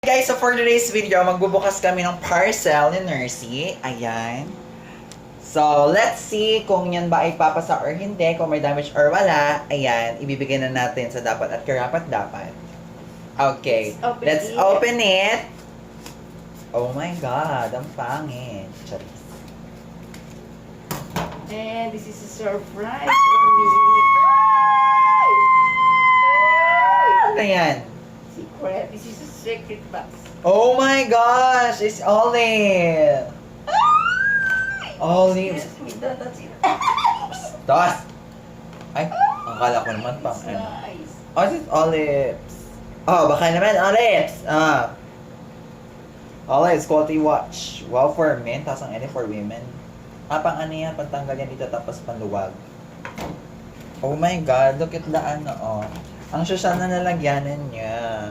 Guys, so for today's video, magbubukas kami ng parcel ni Nursey. Ayan. So, let's see kung yan ba ay papasa or hindi, kung may damage or wala. Ayan, ibibigay na natin sa dapat at karapat-dapat. Okay, let's open it. Oh my God, ang pangit. Charis. And this is a surprise for me. Ayan. Secret. This is a secret box. Oh my gosh, it's Olive. Olive. Excuse me, that's it. Das. Ay, akala ko naman pang ano. Nice. Oh, it's Olives. Oh, baka naman Olives. Olives quality watch. Wow for men, tapos ang edit for women. Pang ano yan, pantanggal yan dito tapos panluwag. Oh my God, look at the ano, oh. Ang social na nalagyanan niya.